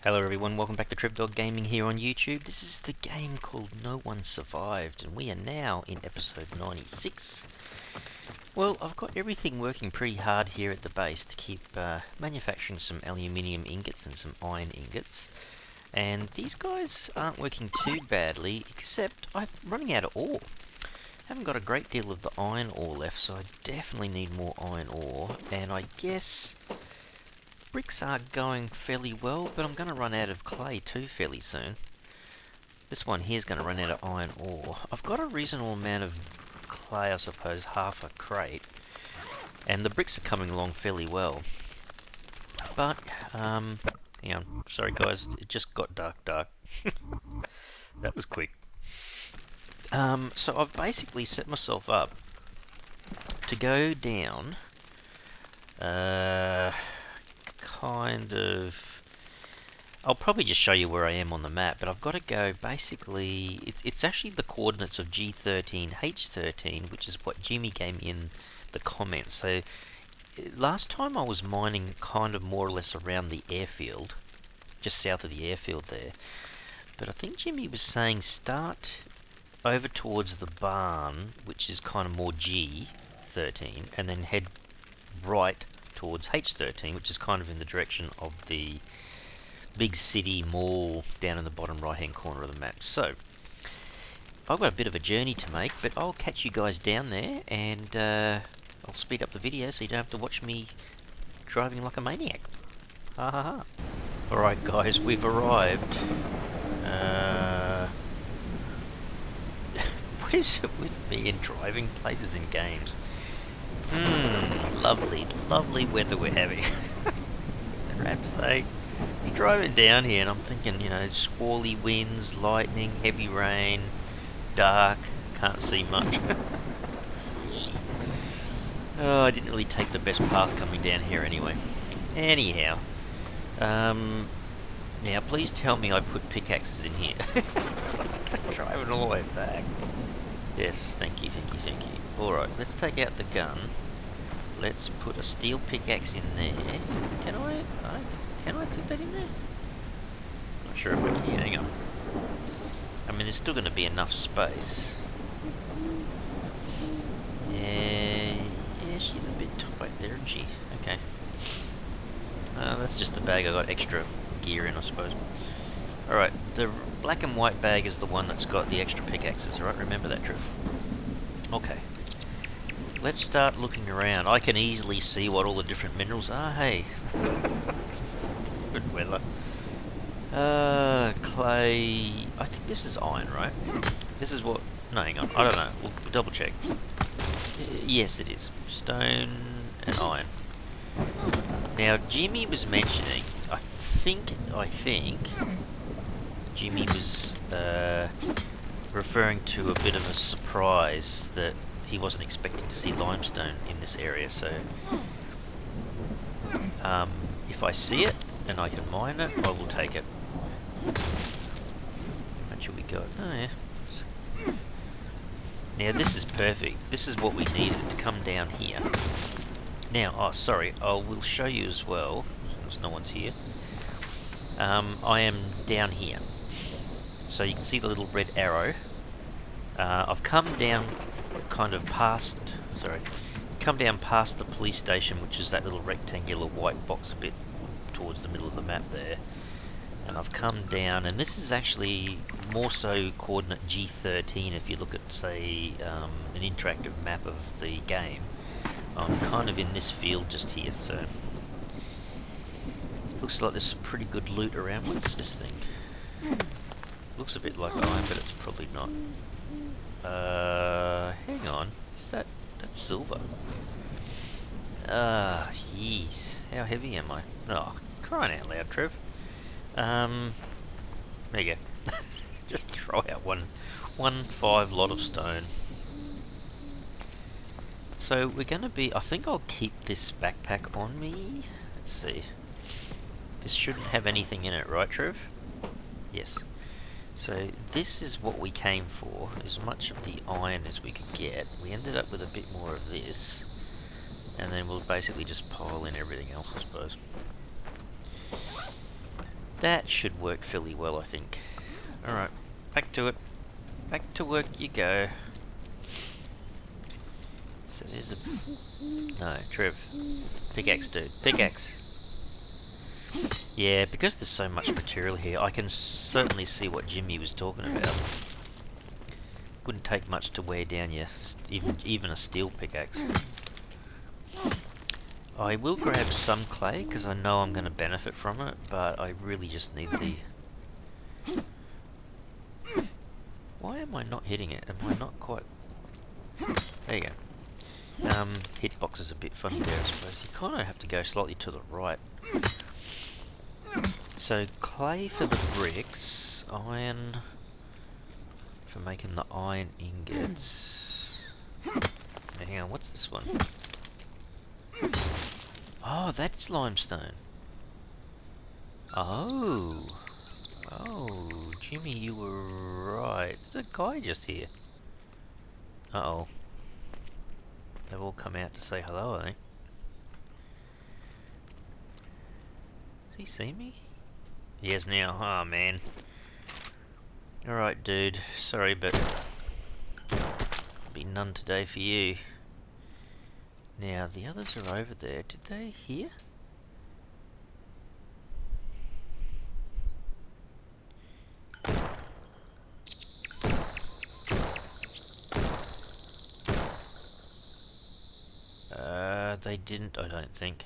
Hello everyone, welcome back to TrevDog Gaming here on YouTube. This is the game called No One Survived, and we are now in episode 96. Well, I've got everything working pretty hard here at the base to keep manufacturing some aluminium ingots and some iron ingots. And these guys aren't working too badly, except I'm running out of ore. Haven't got a great deal of the iron ore left, so I definitely need more iron ore. And I guess bricks are going fairly well, but I'm going to run out of clay too fairly soon. This one here is going to run out of iron ore. I've got a reasonable amount of clay, I suppose, half a crate, and the bricks are coming along fairly well. But, hang on, sorry guys, it just got dark. That was quick. So I've basically set myself up to go down, I'll probably just show you where I am on the map, but I've got to go basically, it's actually the coordinates of G13, H13, which is what Jimmy gave me in the comments. So last time I was mining kind of more or less around the airfield, just south of the airfield there. But I think Jimmy was saying start over towards the barn, which is kind of more G13, and then head right towards H13, which is kind of in the direction of the big city mall down in the bottom right hand corner of the map. So I've got a bit of a journey to make, but I'll catch you guys down there, and I'll speed up the video so you don't have to watch me driving like a maniac. Ha ha ha. Alright guys, we've arrived. What is it with me and driving places in games? Lovely, lovely weather we're having. For Rap's sake. I was driving down here and I'm thinking, you know, squally winds, lightning, heavy rain, dark, can't see much. Oh, I didn't really take the best path coming down here anyway. Anyhow, now please tell me I put pickaxes in here. Driving all the way back. Yes, thank you. Alright, let's take out the gun. Let's put a steel pickaxe in there. Can I put that in there? Not sure if I can. Hang on. I mean, there's still going to be enough space. Yeah, she's a bit tight there, isn't she? Okay. That's just the bag I got extra gear in, I suppose. Alright, the black and white bag is the one that's got the extra pickaxes, right? Remember that, Trev? Okay. Let's start looking around. I can easily see what all the different minerals are. Hey. Good weather. Clay. I think this is iron, right? This is what... No, hang on. I don't know. We'll double check. Yes, it is. Stone and iron. Now, Jimmy was mentioning... I think... Jimmy was referring to a bit of a surprise that he wasn't expecting to see limestone in this area, so if I see it and I can mine it, I will take it. How much have we got? Oh yeah. Now this is perfect. This is what we needed to come down here. Now, oh sorry, I will show you as well, since no one's here. I am down here. So you can see the little red arrow. I've come down past the police station, which is that little rectangular white box a bit towards the middle of the map there. And I've come down, and this is actually more so coordinate G13 if you look at, say, an interactive map of the game. I'm kind of in this field just here, so... Looks like there's some pretty good loot around. What's this thing? Looks a bit like iron, but it's probably not. Hang on. Is that's silver? Jeez. How heavy am I? Oh, crying out loud, Trev. There you go. Just throw out one 5 lot of stone. So we're gonna be, I think I'll keep this backpack on me. Let's see. This shouldn't have anything in it, right, Trev? Yes. So this is what we came for, as much of the iron as we could get. We ended up with a bit more of this, and then we'll basically just pile in everything else, I suppose. That should work fairly well, I think. Alright, back to it. Back to work you go. So there's a... No, Trev. Pickaxe, dude. Pickaxe. Yeah, because there's so much material here, I can certainly see what Jimmy was talking about. Wouldn't take much to wear down your... even a steel pickaxe. I will grab some clay, because I know I'm going to benefit from it, but I really just need the... Why am I not hitting it? Am I not quite... There you go. Hitbox is a bit funny there, I suppose. You kind of have to go slightly to the right. So, clay for the bricks, iron for making the iron ingots. Now, hang on, what's this one? Oh, that's limestone. Oh. Oh, Jimmy, you were right. There's a guy just here. Uh-oh. They've all come out to say hello, I think. Does he see me? He has now. Oh, man. Alright, dude. Sorry, but... be none today for you. Now, the others are over there. Did they hear? They didn't, I don't think.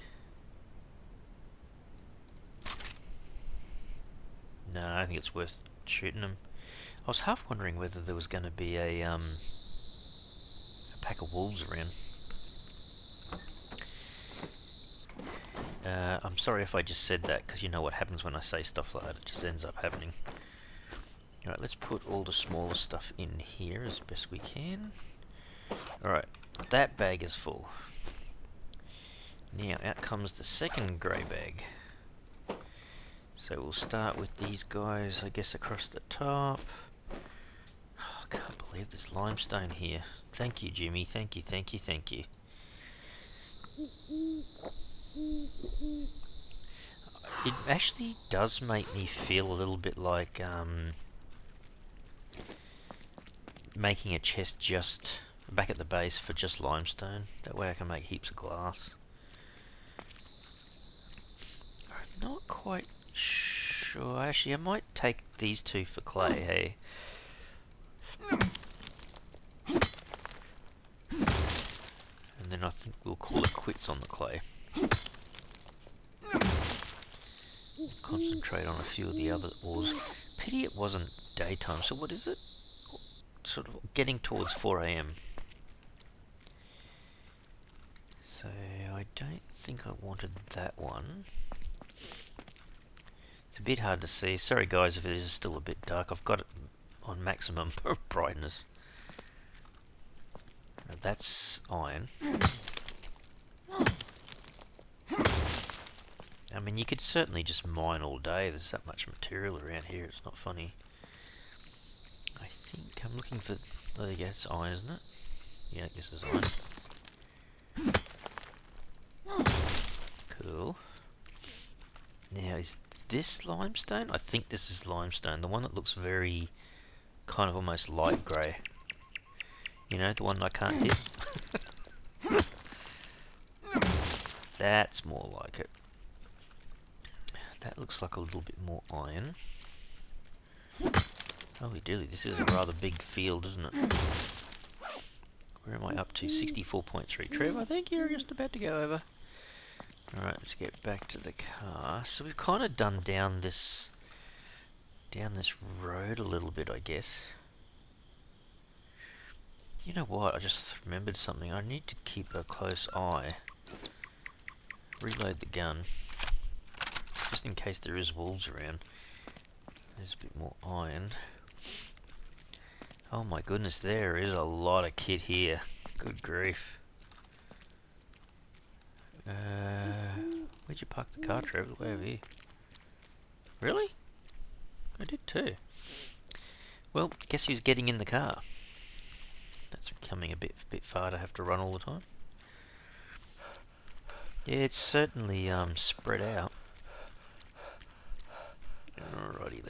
No, I don't think it's worth shooting them. I was half wondering whether there was going to be a pack of wolves around. I'm sorry if I just said that, because you know what happens when I say stuff like that, it just ends up happening. Alright, let's put all the smaller stuff in here as best we can. Alright, that bag is full. Now, out comes the second grey bag. So we'll start with these guys, I guess, across the top. Oh, I can't believe there's limestone here. Thank you, Jimmy. Thank you, thank you, thank you. It actually does make me feel a little bit like making a chest just back at the base for just limestone. That way I can make heaps of glass. I'm not quite sure. Actually, I might take these two for clay, hey? And then I think we'll call it quits on the clay. Concentrate on a few of the other ores. Pity it wasn't daytime, so what is it? Sort of getting towards 4 AM. So I don't think I wanted that one. It's a bit hard to see. Sorry guys if it is still a bit dark. I've got it on maximum brightness. Now that's iron. I mean, you could certainly just mine all day. There's that much material around here. It's not funny. I think I'm looking for... Oh, there you go. It's iron, isn't it? Yeah, this is iron. Cool. Now, is this limestone? I think this is limestone. The one that looks very... kind of almost light grey. You know, the one I can't hit. That's more like it. That looks like a little bit more iron. Holy dooly, this is a rather big field, isn't it? Where am I up to? 64.3. Trev, I think you're just about to go over. Alright, let's get back to the car. So we've kind of done down this road a little bit, I guess. You know what? I just remembered something. I need to keep a close eye. Reload the gun. Just in case there is wolves around. There's a bit more iron. Oh my goodness, there is a lot of kit here. Good grief. Where'd you park the car, Trevor? Way over here. Really? I did too. Well, guess who's getting in the car? That's becoming a bit far to have to run all the time. Yeah, it's certainly spread out.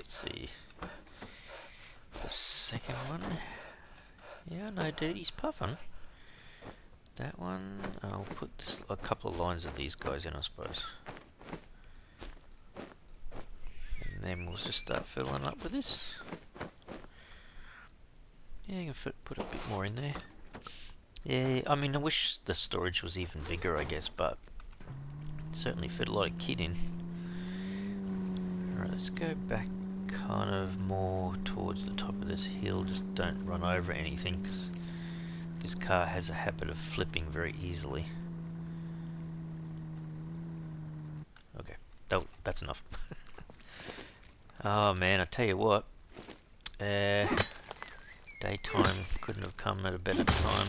let's see. The second one. Yeah, no, dude, he's puffing. That one, I'll put a couple of lines of these guys in, I suppose. And then we'll just start filling up with this. Yeah, you can put a bit more in there. Yeah, I mean, I wish the storage was even bigger, I guess, but it certainly fit a lot of kit in. Alright, let's go back kind of more towards the top of this hill. Just don't run over anything, because this car has a habit of flipping very easily. Okay, that's enough. Oh man, I tell you what. Daytime couldn't have come at a better time.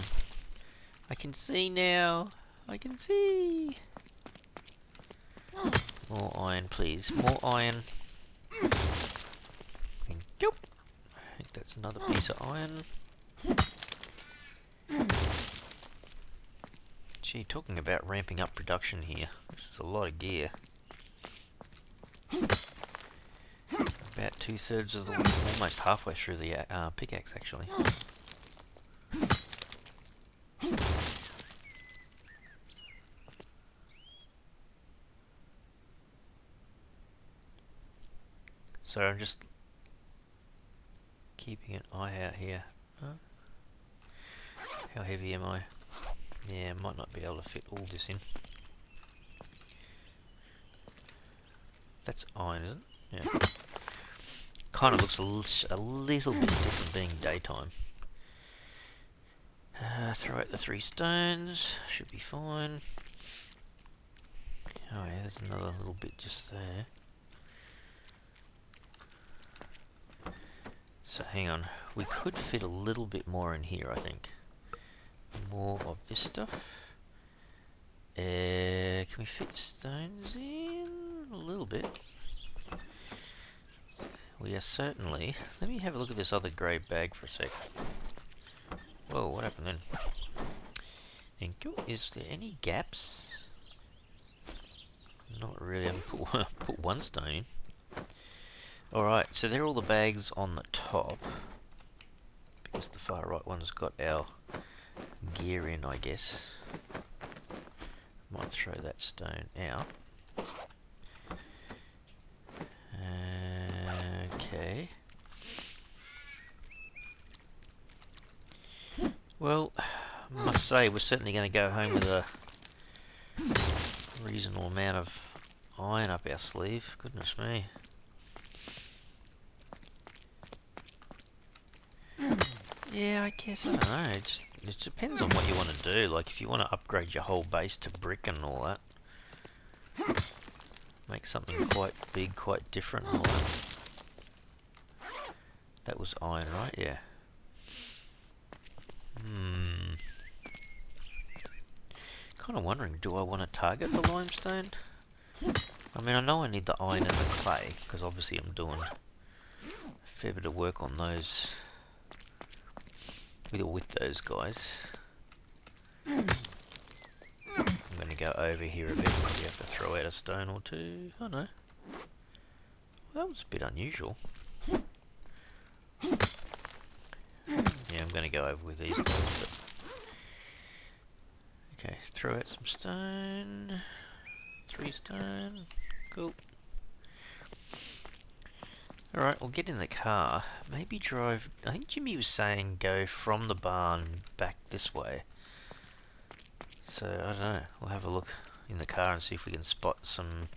I can see now. I can see. More iron, please. More iron. Thank you. I think that's another piece of iron. Gee, talking about ramping up production here. This is a lot of gear. About 2/3 of the way, almost halfway through the pickaxe, actually. So I'm just keeping an eye out here. How heavy am I? Yeah, might not be able to fit all this in. That's iron, isn't it? Yeah. Kind of looks a little bit different being daytime. Throw out the 3 stones. Should be fine. Oh yeah, there's another little bit just there. So hang on. We could fit a little bit more in here, I think. More of this stuff. Can we fit stones in? A little bit. We are certainly... Let me have a look at this other grey bag for a sec. Whoa, what happened then? Thank you. Is there any gaps? Not really. I put 1 stone in. Alright, so they're all the bags on the top. Because the far right one's got our gear in, I guess. Might throw that stone out. Okay. Well, I must say we're certainly going to go home with a reasonable amount of iron up our sleeve. Goodness me. Yeah, I guess, I don't know. It depends on what you want to do. Like, if you want to upgrade your whole base to brick and all that. Make something quite big, quite different and all that. That was iron, right? Yeah. Kind of wondering, do I want to target the limestone? I mean, I know I need the iron and the clay, because obviously I'm doing a fair bit of work on those, with those guys. I'm going to go over here a bit, probably have to throw out a stone or two. Oh no. Well, that was a bit unusual. Yeah, I'm going to go over with these guys, but... Okay, throw out some stone. 3 stone. Cool. Alright, we'll get in the car. Maybe drive... I think Jimmy was saying go from the barn back this way. So, I don't know. We'll have a look in the car and see if we can spot some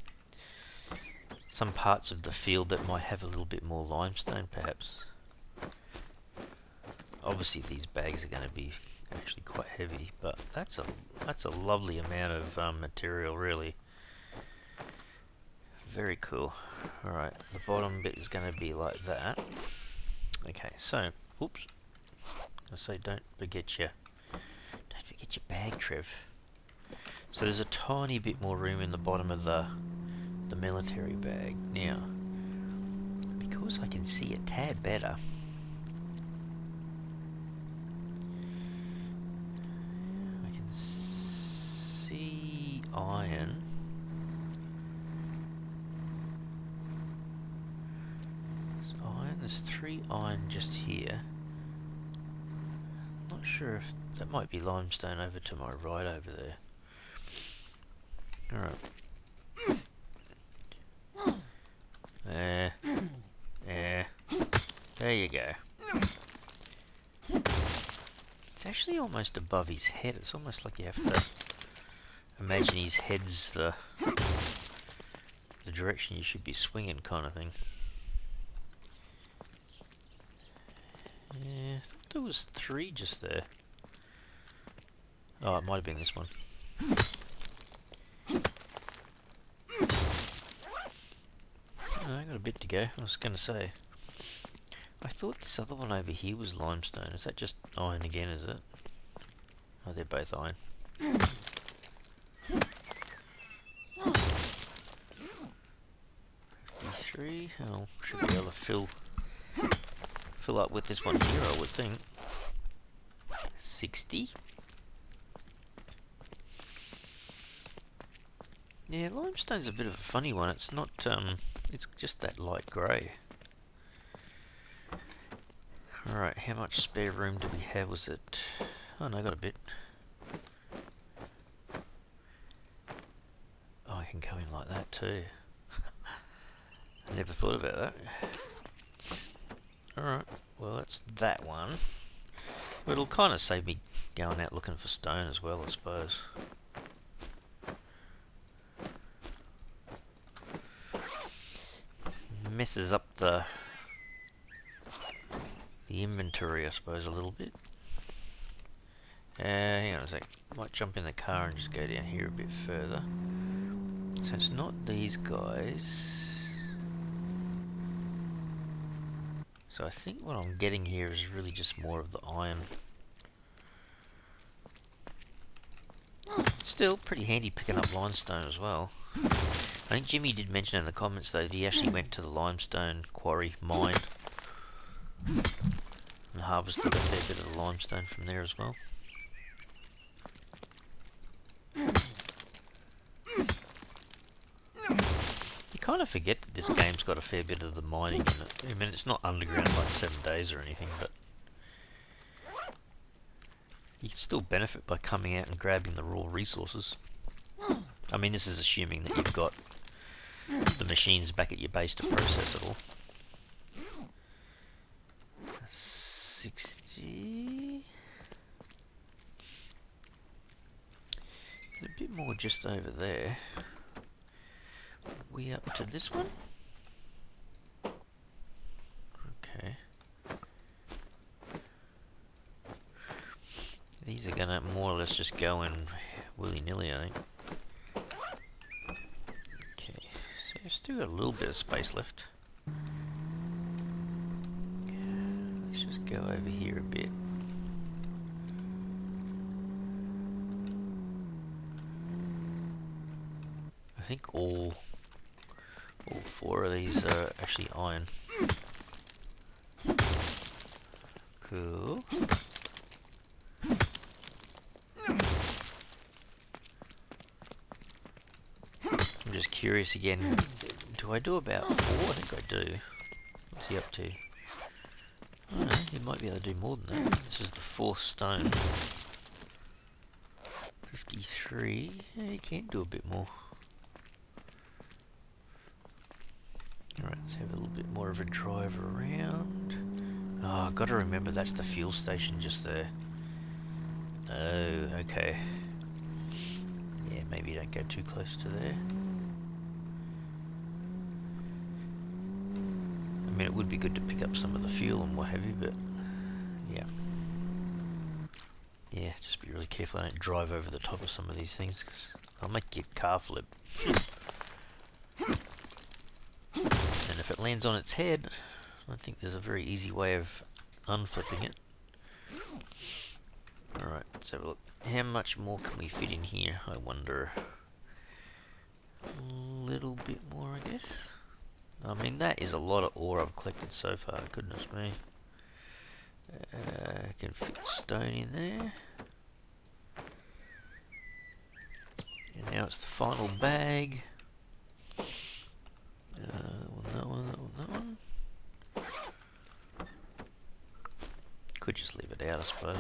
parts of the field that might have a little bit more limestone, perhaps. Obviously, these bags are going to be actually quite heavy, but that's a lovely amount of material, really. Very cool. Alright, the bottom bit is going to be like that. Okay, so, oops. I say don't forget your bag, Trev. So there's a tiny bit more room in the bottom of the military bag. Now, because I can see a tad better, I can see iron. there's 3 iron just here. Not sure if that might be limestone over to my right over there. Alright. There you go. It's actually almost above his head. It's almost like you have to imagine his head's the direction you should be swinging, kind of thing. Yeah, I thought there was 3 just there. Oh, it might have been this one. Oh, I got a bit to go. I was going to say, I thought this other one over here was limestone. Is that just iron again, is it? Oh, they're both iron. 53. Oh, should be able to fill up with this one here, I would think. 60. Yeah, limestone's a bit of a funny one. It's not, it's just that light grey. Alright, how much spare room do we have? Was it... Oh no, I got a bit. Oh, I can go in like that too. I never thought about that. Alright, well that's that one. But it'll kind of save me going out looking for stone as well, I suppose. Messes up the inventory, I suppose, a little bit. Hang on a sec. Might jump in the car and just go down here a bit further. So it's not these guys. So I think what I'm getting here is really just more of the iron. Still pretty handy picking up limestone as well. I think Jimmy did mention in the comments though that he actually went to the limestone quarry mine and harvested a fair bit of the limestone from there as well. You kind of forget that this game's got a fair bit of the mining in it. I mean, it's not underground like 7 days or anything, but you can still benefit by coming out and grabbing the raw resources. I mean, this is assuming that you've got the machines back at your base to process it all. 60. There's a bit more just over there. Are we up to this one? Okay. These are gonna more or less just go in willy-nilly, I think. Okay, so I've still got a little bit of space left. Let's just go over here a bit. I think all 4 of these are actually iron. Cool. I'm just curious again, do I do about 4? I think I do. What's he up to? I don't know, you might be able to do more than that. This is the 4th stone. 53, yeah, you can do a bit more. Alright, let's have a little bit more of a drive around. Oh, I've got to remember that's the fuel station just there. Oh, okay. Yeah, maybe don't go too close to there. I mean, it would be good to pick up some of the fuel and what have you, but yeah. Yeah, just be really careful I don't drive over the top of some of these things, because I'll make your car flip. And if it lands on its head, I think there's a very easy way of unflipping it. Alright, let's have a look. How much more can we fit in here, I wonder? A little bit more, I guess. I mean, that is a lot of ore I've collected so far, goodness me. I can fit stone in there. And now it's the final bag. That one, that one, that one, that one. Could just leave it out, I suppose.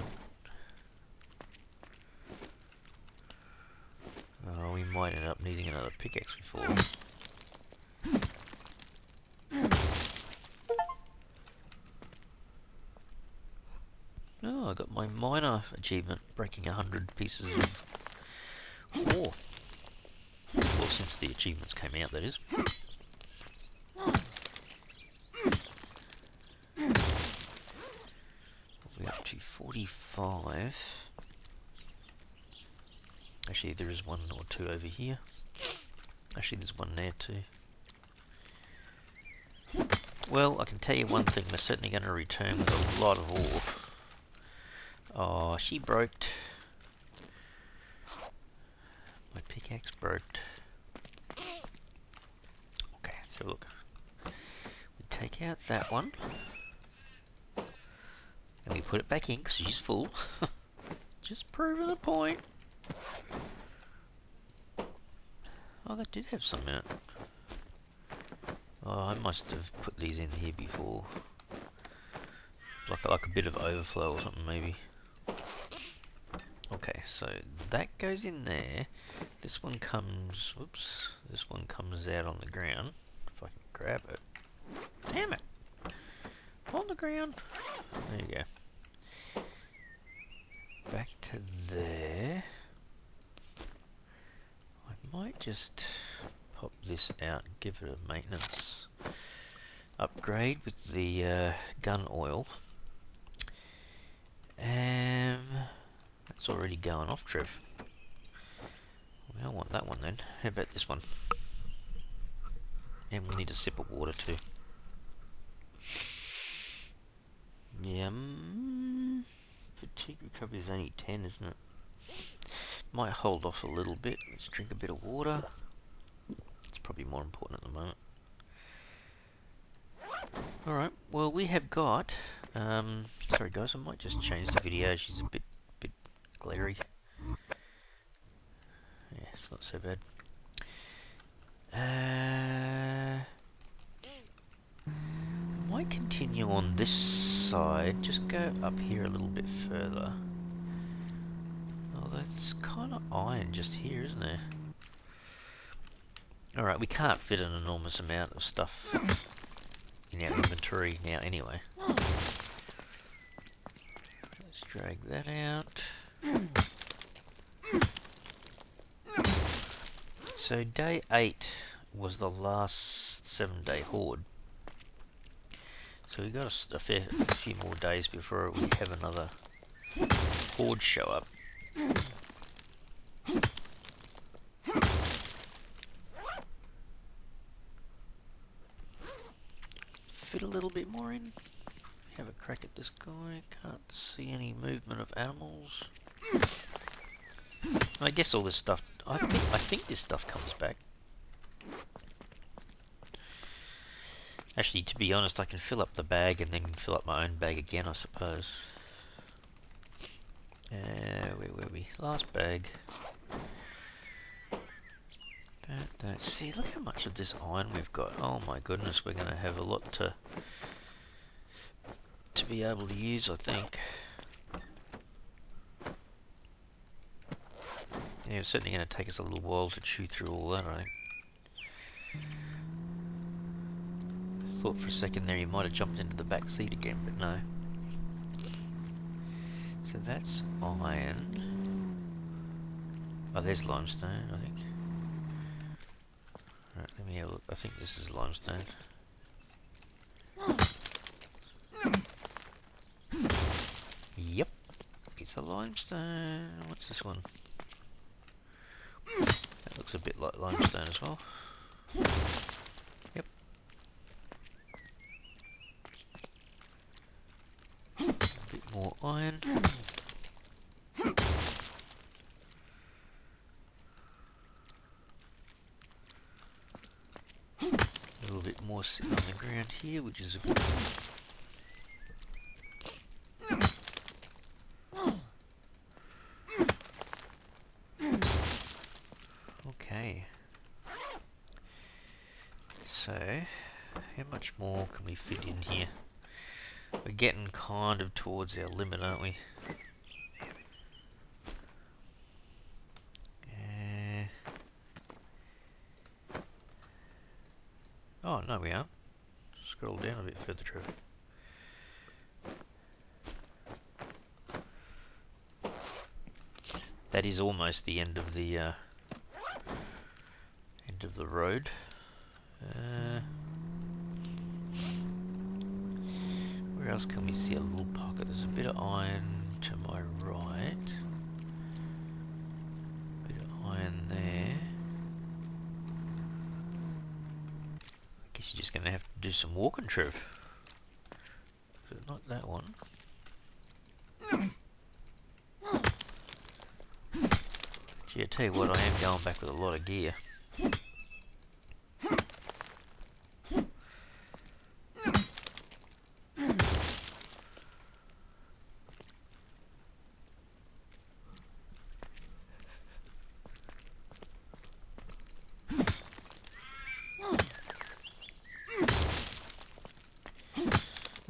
Oh, we might end up needing another pickaxe before. Oh, I got my minor achievement, breaking 100 pieces of ore. Well, since the achievements came out, that is. We're up to 45. Actually, there is one or two over here. Actually, there's one there too. Well, I can tell you one thing, we're certainly going to return with a lot of ore. Oh, she broke. My pickaxe broke. Okay, so look. We take out that one. And we put it back in because she's full. Just proving a point. Oh, that did have some in it. Oh, I must have put these in here before. Like a bit of overflow or something, maybe. Okay, so that goes in there. This one comes, whoops, this one comes out on the ground. If I can grab it. Damn it! On the ground. There you go. Back to there. I might just pop this out and give it a maintenance upgrade with the gun oil. That's already going off, Trev. We don't want that one then. How about this one? And we'll need a sip of water too. Yeah, fatigue recovery is only 10, isn't it? Might hold off a little bit. Let's drink a bit of water. It's probably more important at the moment. Alright, well we have got... sorry guys, I might just change the video. She's a bit glary. Yeah, it's not so bad. Might continue on this side. Just go up here a little bit further. Oh, that's kind of iron just here, isn't there? Alright, we can't fit an enormous amount of stuff in our inventory now anyway. Let's drag that out. So day 8 was the last 7-day horde. So we got a few more days before we have another horde show up. Fit a little bit more in. Have a crack at this guy. Can't see any movement of animals. I guess all this stuff. I think this stuff comes back. Actually, to be honest, I can fill up the bag and then fill up my own bag again, I suppose. Where were we? Last bag. That. See, look how much of this iron we've got. Oh my goodness, we're going to have a lot to be able to use, I think. Yeah, it's certainly going to take us a little while to chew through all that, I think. Thought for a second there he might have jumped into the back seat again, but no. So that's iron. Oh, there's limestone, I think. Right, let me have a look. I think this is limestone. Yep, it's a limestone. What's this one? That looks a bit like limestone as well. Yep. A bit more iron. A little bit more sitting on the ground here, which is a good thing. Okay. So, how much more can we fit in here? We're getting kind of towards our limit, aren't we? Oh, no we aren't. Scroll down a bit further, Trevor. That is almost the end of the road. Where else can we see a little pocket? There's a bit of iron to my right. Bit of iron there. I guess you're just going to have to do some walking, Trev. Is it not that one? Gee, I tell you what, I am going back with a lot of gear.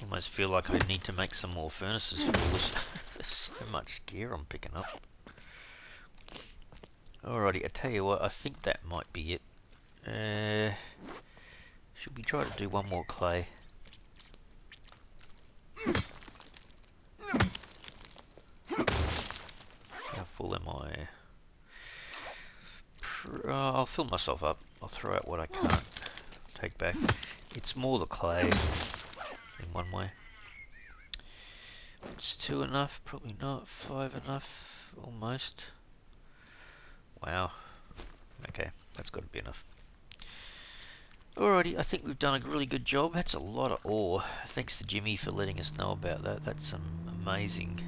Almost feel like I need to make some more furnaces for all this. There's so much gear I'm picking up. Alrighty, I tell you what, I think that might be it. Should we try to do one more clay? How full am I? I'll fill myself up. I'll throw out what I can't take back. It's more the clay in one way. It's 2 enough? Probably not. 5 enough? Almost. Wow. Okay, that's got to be enough. Alrighty, I think we've done a really good job. That's a lot of ore. Thanks to Jimmy for letting us know about that. That's some amazing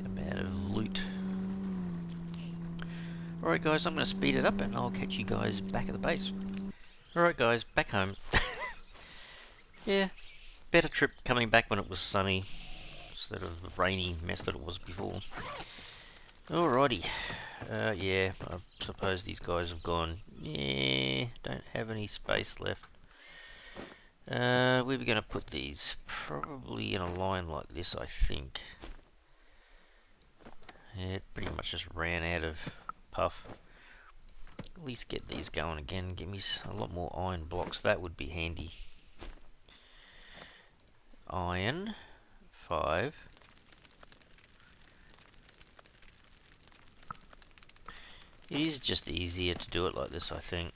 amount of loot. Alright guys, I'm going to speed it up and I'll catch you guys back at the base. Alright guys, back home. Yeah, better trip coming back when it was sunny instead of the rainy mess that it was before. Alrighty. Yeah, I suppose these guys have gone. Yeah, don't have any space left. Where are we going to put these? Probably in a line like this, I think. Yeah, it pretty much just ran out of puff. At least get these going again. Give me a lot more iron blocks. That would be handy. Iron. 5. It is just easier to do it like this, I think.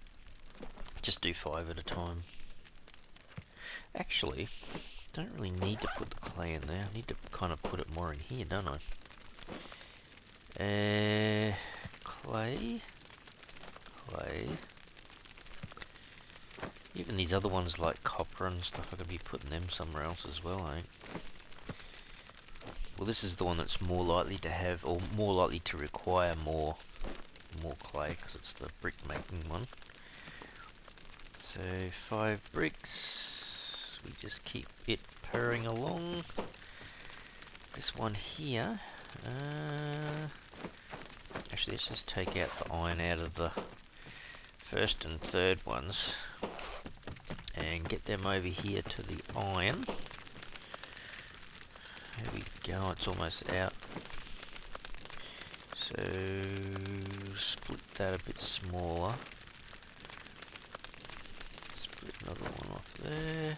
Just do 5 at a time. Actually, don't really need to put the clay in there. I need to kind of put it more in here, don't I? Clay. Clay. Even these other ones like copper and stuff, I could be putting them somewhere else as well, I think. Well, this is the one that's more likely to have, or more likely to require more clay, because it's the brick making one. So 5 bricks. We just keep it purring along. This one here. Actually, let's just take out the iron out of the first and third ones and get them over here to the iron. There we go, it's almost out. So split that a bit smaller. Split another one off there.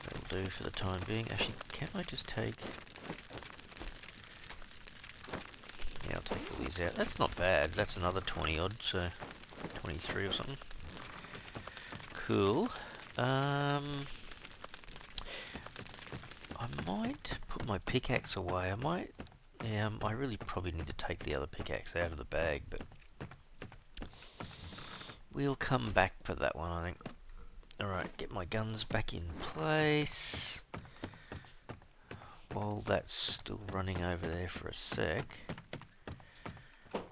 That'll do for the time being. Actually, can I just take... Yeah, I'll take all these out. That's not bad. That's another 20 odd, so 23 or something. Cool. I might put my pickaxe away. I might... Yeah, I really probably need to take the other pickaxe out of the bag, but... We'll come back for that one, I think. Alright, get my guns back in place. While that's still running over there for a sec,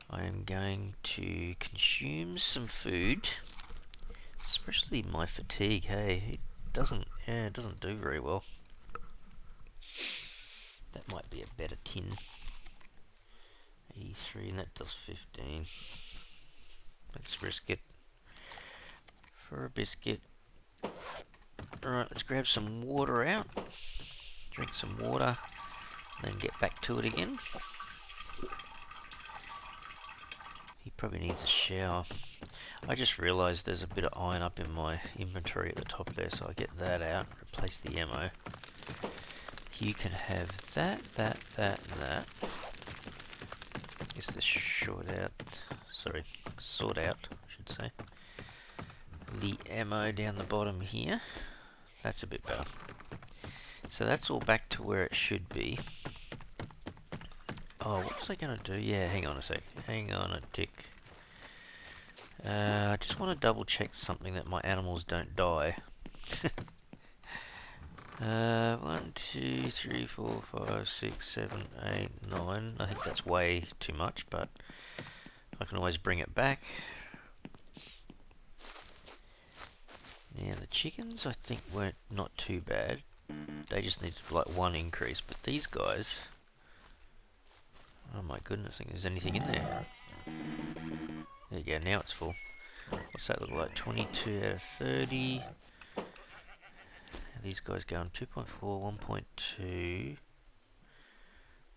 I am going to consume some food. Especially my fatigue, hey. It doesn't do very well. That might be a better tin. 83, and that does 15. Let's risk it for a biscuit. Alright, let's grab some water out. Drink some water, and then get back to it again. He probably needs a shower. I just realised there's a bit of iron up in my inventory at the top there, so I get that out, replace the ammo. You can have that, and that. Guess this sort out, I should say. The ammo down the bottom here. That's a bit better. So that's all back to where it should be. Oh, what was I going to do? Yeah, hang on a sec. Hang on a tick. I just want to double check something, that my animals don't die. 1, 2, 3, 4, 5, 6, 7, 8, 9. I think that's way too much, but I can always bring it back. Now the chickens I think weren't not too bad. They just need like 1 increase, but these guys, oh my goodness, I think there's anything in there. There you go, now it's full. What's that look like? 22 out of 30. These guys going 2.4, 1.2.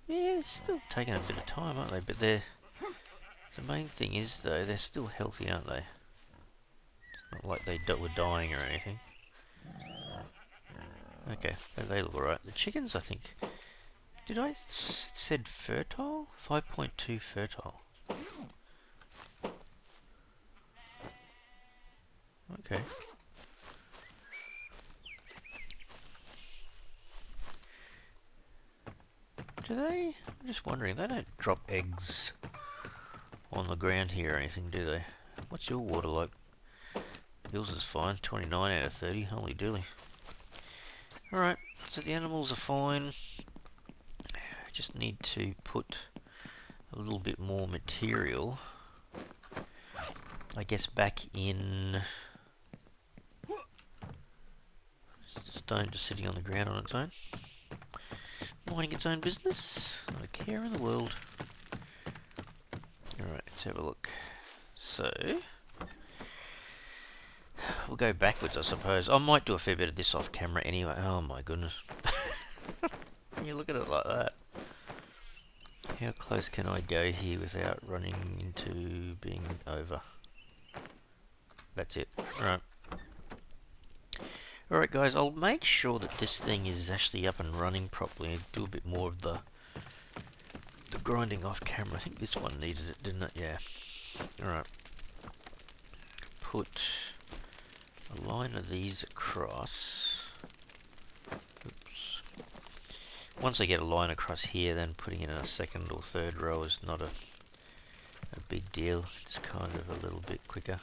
Yeah, it's still taking a bit of time, aren't they? But the main thing is, though, they're still healthy, aren't they? It's not like they were dying or anything. Okay, they look alright. The chickens, I think... Did I said fertile? 5.2 fertile. Okay. Do they? I'm just wondering, they don't drop eggs on the ground here or anything, do they? What's your water like? Yours is fine, 29 out of 30, holy dooly. Alright, so the animals are fine. I just need to put a little bit more material, I guess, back in. Stone just sitting on the ground on its own, minding its own business, not a care in the world. Alright, let's have a look. So, we'll go backwards, I suppose. I might do a fair bit of this off camera anyway. Oh my goodness. When you look at it like that. How close can I go here without running into being over? That's it. Alright. Alright guys, I'll make sure that this thing is actually up and running properly and do a bit more of the grinding off camera. I think this one needed it, didn't it? Yeah. Alright. Put a line of these across. Oops. Once I get a line across here, then putting it in a second or third row is not a big deal. It's kind of a little bit quicker.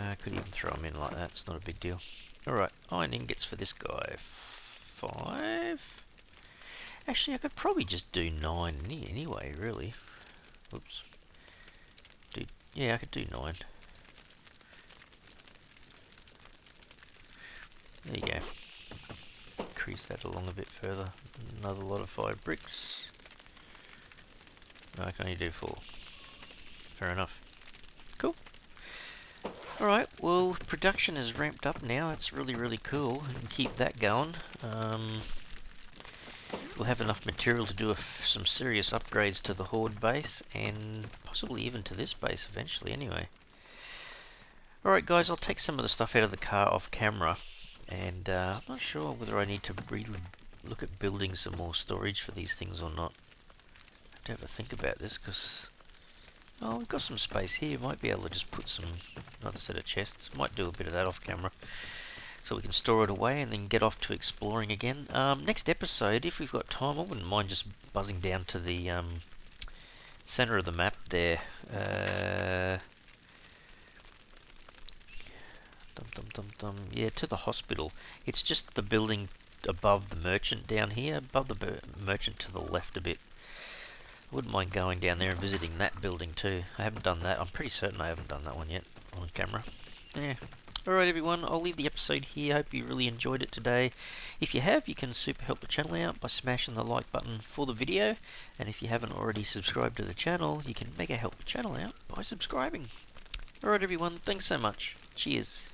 I could even throw them in like that, it's not a big deal. Alright, iron ingots for this guy. 5. Actually, I could probably just do 9 anyway, really. Oops. Yeah, I could do 9. There you go. Increase that along a bit further. Another lot of 5 bricks. No, I can only do 4. Fair enough. Cool. Alright, well, production is ramped up now. That's really, really cool. We can keep that going. We'll have enough material to do some serious upgrades to the Horde base, and possibly even to this base eventually anyway. Alright guys, I'll take some of the stuff out of the car off camera, and I'm not sure whether I need to really look at building some more storage for these things or not. I have to have a think about this, because oh, we've got some space here. Might be able to just put another set of chests. Might do a bit of that off camera, so we can store it away and then get off to exploring again. Next episode, if we've got time, I wouldn't mind just buzzing down to the center of the map there. Yeah, to the hospital. It's just the building above the merchant down here, above the merchant to the left a bit. I wouldn't mind going down there and visiting that building too. I haven't done that. I'm pretty certain I haven't done that one yet on camera. Yeah. Alright everyone, I'll leave the episode here. Hope you really enjoyed it today. If you have, you can super help the channel out by smashing the like button for the video. And if you haven't already subscribed to the channel, you can mega help the channel out by subscribing. Alright everyone, thanks so much. Cheers.